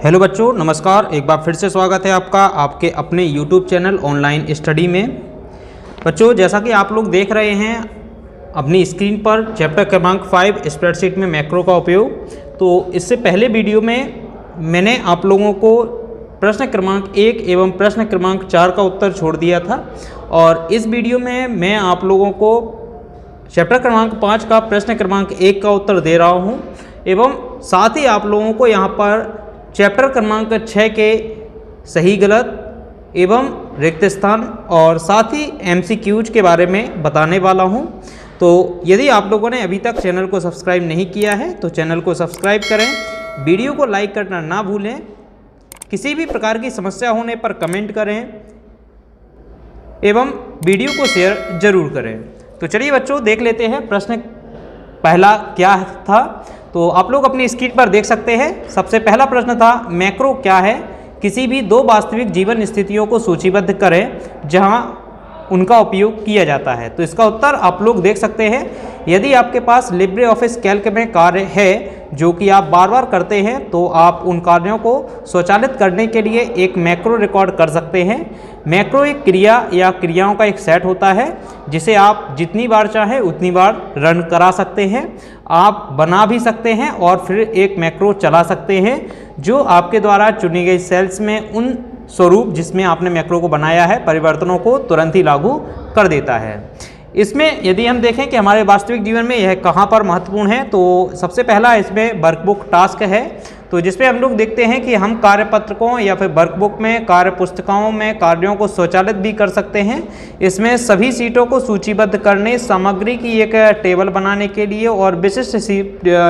Hello बच्चों, नमस्कार। एक बार फिर से स्वागत है आपका आपके अपने YouTube चैनल ऑनलाइन स्टडी में। बच्चों, जैसा कि आप लोग देख रहे हैं अपनी स्क्रीन पर चैप्टर क्रमांक 5 स्प्रेडशीट में मैक्रो का उपयोग। तो इससे पहले वीडियो में मैंने आप लोगों को प्रश्न क्रमांक 1 एवं प्रश्न क्रमांक 4 का उत्तर छोड़ दिया था, और इस वीडियो में मैं आप लोगों को चैप्टर क्रमांक 5 का प्रश्न क्रमांक 1 का उत्तर दे रहा हूं, एवं साथ ही आप लोगों को यहां पर चैप्टर क्रमांक 6 के सही गलत एवं रिक्त स्थान और साथ ही MCQs के बारे में बताने वाला हूं। तो यदि आप लोगों ने अभी तक चैनल को सब्सक्राइब नहीं किया है तो चैनल को सब्सक्राइब करें, वीडियो को लाइक करना ना भूलें, किसी भी प्रकार की समस्या होने पर कमेंट करें एवं वीडियो को शेयर जरूर करें। तो चलिए बच्चों, देख लेते हैं प्रश्न पहला क्या था। तो आप लोग अपनी स्क्रीन पर देख सकते हैं। सबसे पहला प्रश्न था, मैक्रो क्या है? किसी भी दो वास्तविक जीवन स्थितियों को सूचीबद्ध करें जहां उनका उपयोग किया जाता है। तो इसका उत्तर आप लोग देख सकते हैं। यदि आपके पास लिब्रे ऑफिस कैल्क में कार्य है जो कि आप बार बार करते हैं, तो आप उन कार्यों को स्वचालित करने के लिए एक मैक्रो रिकॉर्ड कर सकते हैं। मैक्रो एक क्रिया या क्रियाओं का एक सेट होता है जिसे आप जितनी बार चाहें उतनी बार रन करा सकते हैं। आप बना भी सकते हैं और फिर एक मैक्रो चला सकते हैं जो आपके द्वारा चुनी गई सेल्स में उन स्वरूप जिसमें आपने मैक्रो को बनाया है परिवर्तनों को तुरंत ही लागू कर देता है। इसमें यदि हम देखें कि हमारे वास्तविक जीवन में यह कहाँ पर महत्वपूर्ण है, तो सबसे पहला इसमें वर्कबुक टास्क है। तो जिसमें हम लोग देखते हैं कि हम कार्यपत्रकों या फिर वर्कबुक में, कार्य पुस्तिकाओं में कार्यों को स्वचालित भी कर सकते हैं। इसमें सभी सीटों को सूचीबद्ध करने, सामग्री की एक टेबल बनाने के लिए और विशिष्ट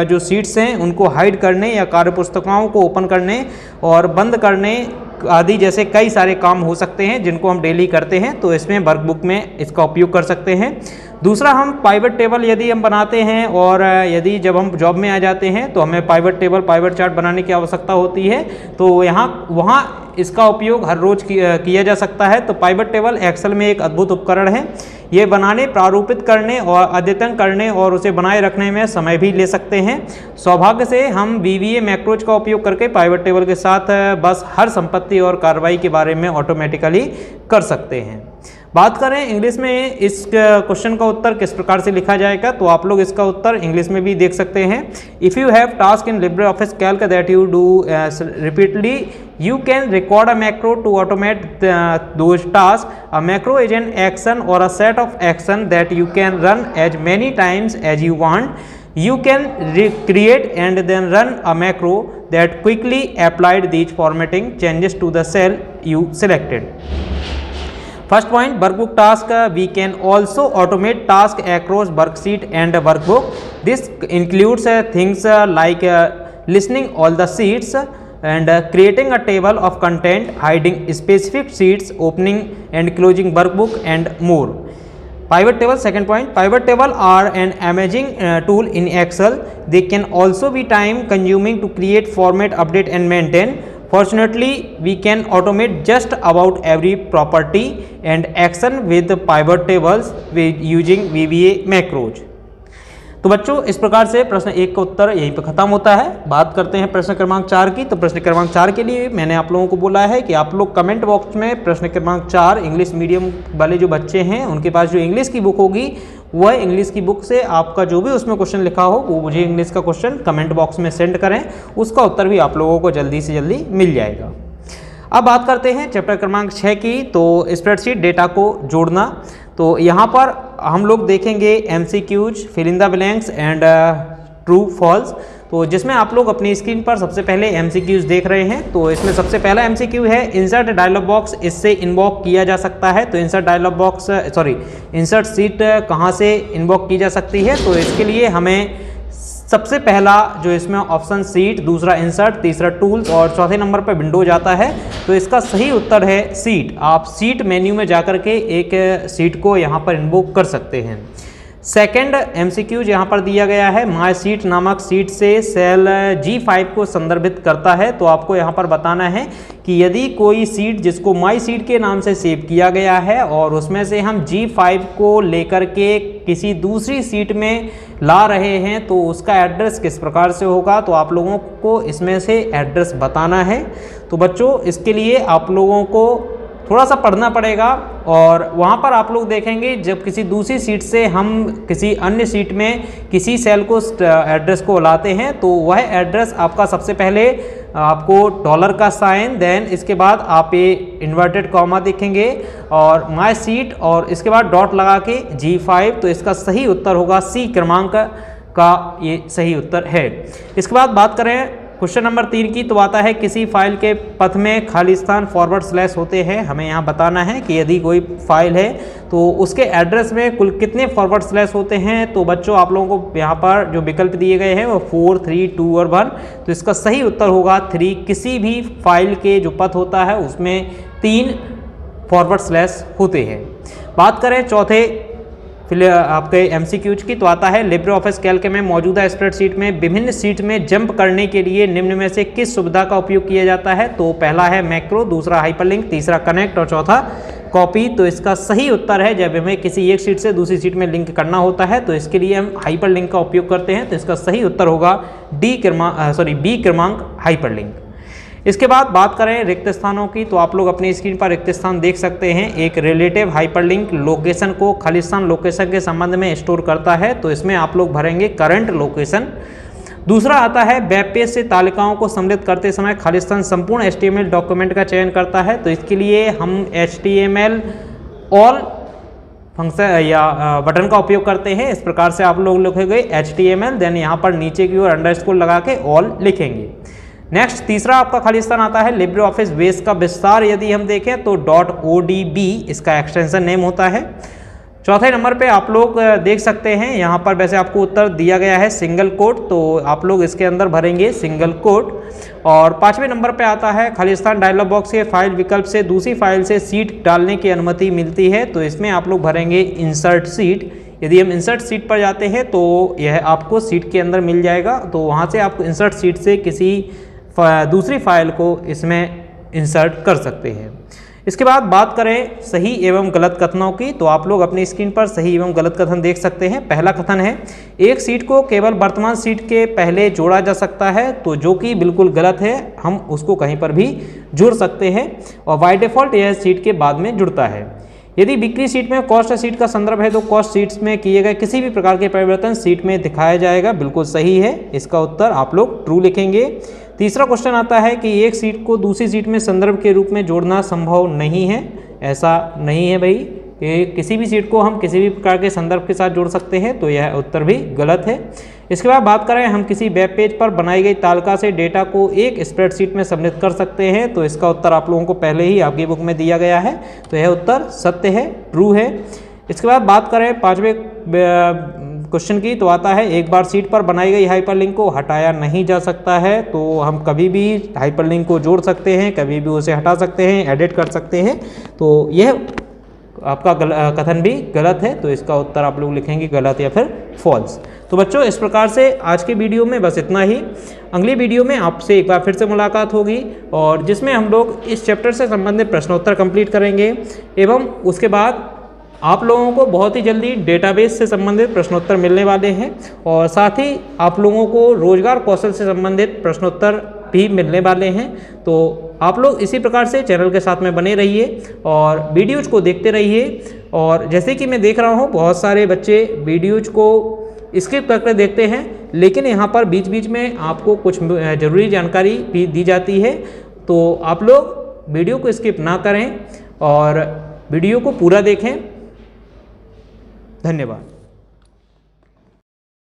जो सीट्स हैं उनको हाइड करने या कार्य पुस्तिकाओं को ओपन करने और बंद करने आदि जैसे कई सारे काम हो सकते हैं जिनको हम डेली करते हैं। तो इसमें वर्कबुक में इसका उपयोग कर सकते हैं। दूसरा, हम पाइवट टेबल यदि हम बनाते हैं और यदि जब हम जॉब में आ जाते हैं तो हमें पाइवट टेबल, पाइवट चार्ट बनाने की आवश्यकता होती है, तो वहाँ इसका उपयोग हर रोज़ किया जा सकता है। तो पाइवट टेबल एक्सेल में एक अद्भुत उपकरण है। ये बनाने, प्रारूपित करने और अद्यतन करने और उसे बनाए रखने में समय भी ले सकते हैं। सौभाग्य से हम VBA मैक्रोज का उपयोग करके पाइवट टेबल के साथ बस हर संपत्ति और कार्रवाई के बारे में ऑटोमेटिकली कर सकते हैं। बात करें इंग्लिश में इस क्वेश्चन का उत्तर किस प्रकार से लिखा जाएगा, तो आप लोग इसका उत्तर इंग्लिश में भी देख सकते हैं। If you have task in Libre office Calc that you do repeatedly, you can record a macro to automate those tasks. A macro is an action or a set of action that you can run as many times as you want. You can create and then run a macro that quickly applied these formatting changes to the cell you selected. First point, workbook task. We can also automate tasks across worksheet and workbook. This includes things like listening all the sheets and creating a table of content, hiding specific sheets, opening and closing workbook and more. Pivot table, second point, pivot table are an amazing tool in Excel. They can also be time consuming to create, format, update and maintain. Fortunately, we can automate just about every property and action with pivot tables with using VBA macros. तो बच्चों, इस प्रकार से प्रश्न 1 का उत्तर यहीं पर खत्म होता है। बात करते हैं प्रश्न क्रमांक 4 की। तो प्रश्न क्रमांक 4 के लिए मैंने आप लोगों को बोला है कि आप लोग कमेंट बॉक्स में प्रश्न क्रमांक 4 इंग्लिश मीडियम वाले जो बच्चे हैं उनके पास जो इंग्लिश की बुक होगी वह इंग्लिश की बुक से आपका जो भी उसमें क्वेश्चन लिखा हो वो मुझे इंग्लिश का क्वेश्चन कमेंट बॉक्स में सेंड करें, उसका उत्तर भी आप लोगों को जल्दी से जल्दी मिल जाएगा। अब बात करते हैं चैप्टर क्रमांक 6 की। तो स्प्रेडशीट डेटा को जोड़ना। तो यहाँ पर हम लोग देखेंगे MCQs, fill in the blanks and true false. तो जिसमें आप लोग अपनी स्क्रीन पर सबसे पहले MCQs देख रहे हैं। तो इसमें सबसे पहला MCQ है, इंसर्ट डायलॉग बॉक्स इससे इन्वॉक किया जा सकता है। तो इंसर्ट सीट कहाँ से इन्वॉक की जा सकती है? तो इसके लिए हमें सबसे पहला जो इसमें ऑप्शन सीट, दूसरा इंसर्ट, तीसरा टूल्स और चौथे नंबर पर विंडोज आता है। तो इसका सही उत्तर है सीट। आप सीट मेन्यू में जाकर के एक सीट को यहाँ पर इन्वोक कर सकते हैं। सेकंड MCQ यहाँ पर दिया गया है, माई सीट नामक सीट से सेल G5 को संदर्भित करता है। तो आपको यहाँ पर बताना है कि यदि कोई सीट जिसको माई सीट के नाम से सेव किया गया है और उसमें से हम G5 को लेकर के किसी दूसरी सीट में ला रहे हैं तो उसका एड्रेस किस प्रकार से होगा, तो आप लोगों को इसमें से एड्रेस बताना है। तो बच्चों इसके लिए आप लोगों को थोड़ा सा पढ़ना पड़ेगा और वहाँ पर आप लोग देखेंगे जब किसी दूसरी सीट से हम किसी अन्य सीट में किसी सेल को एड्रेस को लाते हैं तो वह एड्रेस आपका सबसे पहले आपको डॉलर का साइन, देन इसके बाद आप ये इन्वर्टेड कॉमा देखेंगे और माई सीट और इसके बाद डॉट लगा के G5। तो इसका सही उत्तर होगा C क्रमांक का ये सही उत्तर है। इसके बाद बात करें क्वेश्चन नंबर 3 की, तो आता है किसी फाइल के पथ में खाली स्थान फॉरवर्ड स्लैश होते हैं। हमें यहाँ बताना है कि यदि कोई फाइल है तो उसके एड्रेस में कुल कितने फॉरवर्ड स्लैश होते हैं। तो बच्चों आप लोगों को यहाँ पर जो विकल्प दिए गए हैं वो 4, 3, 2 और 1। तो इसका सही उत्तर होगा 3। किसी भी फाइल के जो पथ होता है उसमें 3 फॉरवर्ड स्लैश होते हैं। बात करें चौथे फिर आपके MCQ की, तो आता है लिब्रे ऑफिस कैल्क में मौजूदा स्प्रेडशीट में विभिन्न सीट में जंप करने के लिए निम्न में से किस सुविधा का उपयोग किया जाता है। तो पहला है मैक्रो, दूसरा हाइपरलिंक, तीसरा कनेक्ट और चौथा कॉपी। तो इसका सही उत्तर है जब हमें किसी एक सीट से दूसरी सीट में लिंक करना होता है तो इसके लिए हम हाइपरलिंक का उपयोग करते हैं। तो इसका सही उत्तर होगा बी क्रमांक हाइपरलिंक। इसके बाद बात करें रिक्त स्थानों की, तो आप लोग अपनी स्क्रीन पर रिक्त स्थान देख सकते हैं। एक रिलेटिव हाइपरलिंक लोकेशन को खालिस्तान लोकेशन के संबंध में स्टोर करता है। तो इसमें आप लोग भरेंगे करंट लोकेशन। दूसरा आता है वेब पेज से तालिकाओं को सम्मिलित करते समय खालिस्तान संपूर्ण HTML डॉक्यूमेंट का चयन करता है। तो इसके लिए हम HTML ऑल फंक्शन या बटन का उपयोग करते हैं। इस प्रकार से आप लोग लिखेंगे HTML, देन यहाँ पर नीचे की ओर अंडरस्कोर लगा के ऑल लिखेंगे। नेक्स्ट तीसरा आपका खाली स्थान आता है लिब्रे ऑफिस बेस का विस्तार यदि हम देखें तो .odb इसका एक्सटेंशन नेम होता है। चौथे नंबर पे आप लोग देख सकते हैं यहाँ पर वैसे आपको उत्तर दिया गया है सिंगल कोट, तो आप लोग इसके अंदर भरेंगे सिंगल कोट। और पाँचवें नंबर पे आता है खालिस्तान डायलॉग बॉक्स के फाइल विकल्प से दूसरी फाइल से सीट डालने की अनुमति मिलती है। तो इसमें आप लोग भरेंगे इंसर्ट सीट। यदि हम इंसर्ट सीट पर जाते हैं तो यह आपको सीट के अंदर मिल जाएगा। तो वहाँ से आप इंसर्ट सीट से किसी दूसरी फाइल को इसमें इंसर्ट कर सकते हैं। इसके बाद बात करें सही एवं गलत कथनों की, तो आप लोग अपनी स्क्रीन पर सही एवं गलत कथन देख सकते हैं। पहला कथन है एक सीट को केवल वर्तमान सीट के पहले जोड़ा जा सकता है, तो जो कि बिल्कुल गलत है। हम उसको कहीं पर भी जोड़ सकते हैं और बाय डिफॉल्ट यह सीट के बाद में जुड़ता है। यदि बिक्री सीट में कॉस्ट सीट का संदर्भ है तो कॉस्ट सीट्स में किए गए किसी भी प्रकार के परिवर्तन सीट में दिखाया जाएगा। बिल्कुल सही है, इसका उत्तर आप लोग ट्रू लिखेंगे। तीसरा क्वेश्चन आता है कि एक सीट को दूसरी सीट में संदर्भ के रूप में जोड़ना संभव नहीं है। ऐसा नहीं है भाई, कि किसी भी सीट को हम किसी भी प्रकार के संदर्भ के साथ जोड़ सकते हैं, तो यह उत्तर भी गलत है। इसके बाद बात करें हम किसी वेब पेज पर बनाई गई तालिका से डेटा को एक स्प्रेडशीट में सम्मिलित कर सकते हैं, तो इसका उत्तर आप लोगों को पहले ही आपकी बुक में दिया गया है। तो यह उत्तर सत्य है, ट्रू है। इसके बाद बात करें पाँचवें क्वेश्चन की, तो आता है एक बार सीट पर बनाई गई हाइपरलिंक को हटाया नहीं जा सकता है। तो हम कभी भी हाइपरलिंक को जोड़ सकते हैं, कभी भी उसे हटा सकते हैं, एडिट कर सकते हैं। तो यह आपका कथन भी गलत है, तो इसका उत्तर आप लोग लिखेंगे गलत या फिर फॉल्स। तो बच्चों इस प्रकार से आज के वीडियो में बस इतना ही। अगली वीडियो में आपसे एक बार फिर से मुलाकात होगी और जिसमें हम लोग इस चैप्टर से संबंधित प्रश्नोत्तर कंप्लीट करेंगे एवं उसके बाद आप लोगों को बहुत ही जल्दी डेटाबेस से संबंधित प्रश्नोत्तर मिलने वाले हैं और साथ ही आप लोगों को रोजगार कौशल से संबंधित प्रश्नोत्तर भी मिलने वाले हैं। तो आप लोग इसी प्रकार से चैनल के साथ में बने रहिए और वीडियोज को देखते रहिए। और जैसे कि मैं देख रहा हूँ बहुत सारे बच्चे वीडियोज को स्किप करके देखते हैं, लेकिन यहाँ पर बीच बीच में आपको कुछ ज़रूरी जानकारी भी दी जाती है। तो आप लोग वीडियो को स्किप ना करें और वीडियो को पूरा देखें। धन्यवाद।